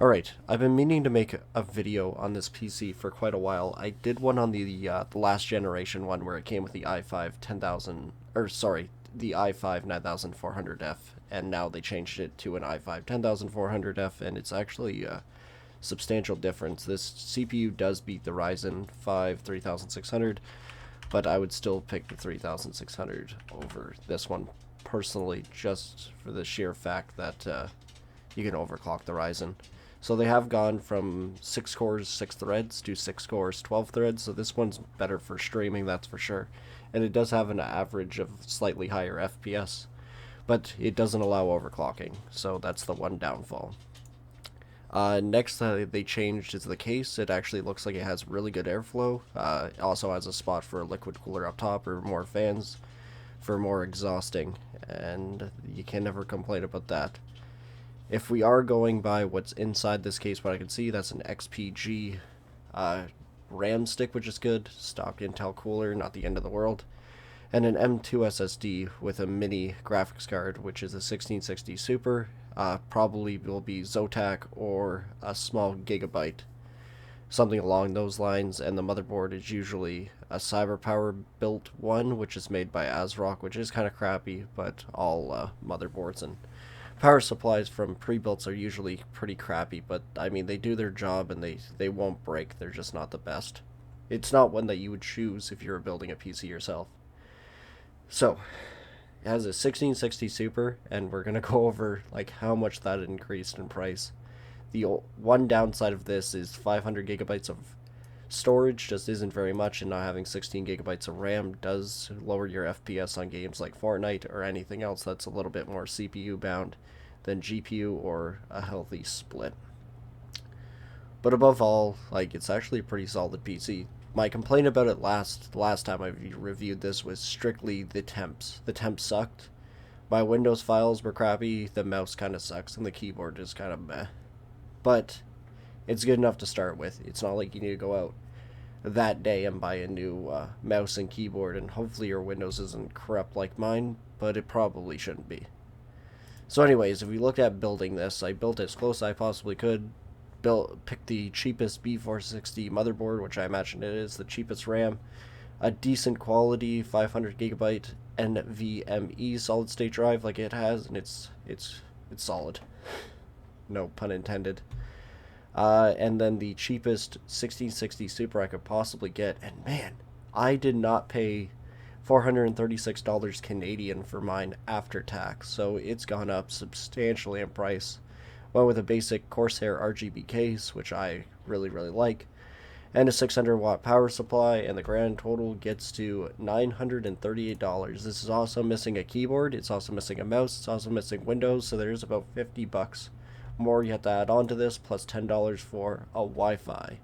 Alright, I've been meaning to make a video on this PC for quite a while. I did one on the last generation one where it came with the i5 10000, or sorry, the i5 9400F, and now they changed it to an i5 10400F, and it's actually a substantial difference. This CPU does beat the Ryzen 5 3600, but I would still pick the 3600 over this one personally, just for the sheer fact that you can overclock the Ryzen. So they have gone from 6 cores, 6 threads to 6 cores, 12 threads. So this one's better for streaming, that's for sure. And it does have an average of slightly higher FPS, but it doesn't allow overclocking. So that's the one downfall. Next, they changed is the case. It actually looks like it has really good airflow. It also has a spot for a liquid cooler up top or more fans for more exhausting, and you can never complain about that. If we are going by what's inside this case, what I can see, that's an XPG RAM stick, which is good. Stock Intel cooler, not the end of the world. And an M2 SSD with a mini graphics card, which is a 1660 Super. Probably will be Zotac or a small gigabyte. Something along those lines. And the motherboard is usually a CyberPower built one, which is made by ASRock, which is kind of crappy, but all motherboards and power supplies from pre-builts are usually pretty crappy, but I mean they do their job and they won't break. They're just not the best. It's not one that you would choose if you were building a PC yourself. So it has a 1660 Super, and we're gonna go over like how much that increased in price. The one downside of this is 500 gigabytes of storage just isn't very much, and not having 16 gigabytes of RAM does lower your FPS on games like Fortnite or anything else that's a little bit more CPU bound than GPU or a healthy split. But above all, like, it's actually a pretty solid PC. My complaint about it last time I reviewed this was strictly the temps. The temps sucked. My Windows files were crappy, the mouse kind of sucks, and the keyboard is kind of meh. But it's good enough to start with. It's not like you need to go out that day and buy a new mouse and keyboard, and hopefully your Windows isn't corrupt like mine, but it probably shouldn't be. So anyways, if we look at building this, I built it as close as I possibly could. Picked the cheapest B460 motherboard, which I imagine it is the cheapest RAM, a decent quality 500 gigabyte NVMe solid state drive like it has, and it's solid. No pun intended. And then the cheapest 1660 Super I could possibly get, and man, I did not pay $436 Canadian for mine after tax, so it's gone up substantially in price. Went with a basic Corsair RGB case, which I really like, and a 600 watt power supply, and the grand total gets to $938. This is also missing a keyboard, it's also missing a mouse, it's also missing Windows, so there's about 50 bucks more you have to add on to this, plus $10 for a Wi-Fi.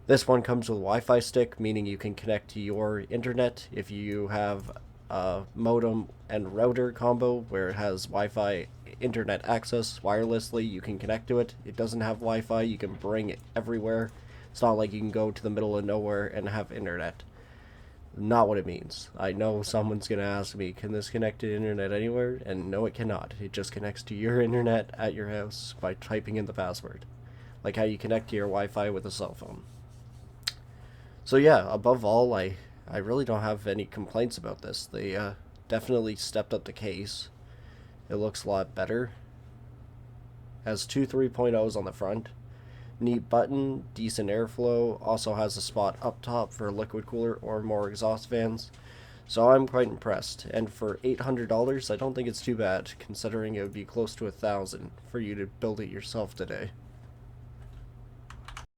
This one comes with a Wi-Fi stick, meaning you can connect to your internet if you have a modem and router combo where it has Wi-Fi internet access wirelessly. You can connect to it. It doesn't have Wi-Fi. You can bring it everywhere. It's not like you can go to the middle of nowhere and have internet. Not what it means. I know someone's going to ask me, can this connect to internet anywhere? And no, it cannot. It just connects to your internet at your house by typing in the password. Like how you connect to your Wi-Fi with a cell phone. So yeah, above all, I really don't have any complaints about this. They definitely stepped up the case. It looks a lot better. Has two 3.0s on the front. Neat button, decent airflow, also has a spot up top for a liquid cooler or more exhaust fans. So I'm quite impressed, and for $800 I don't think it's too bad, considering it would be close to $1,000 for you to build it yourself today.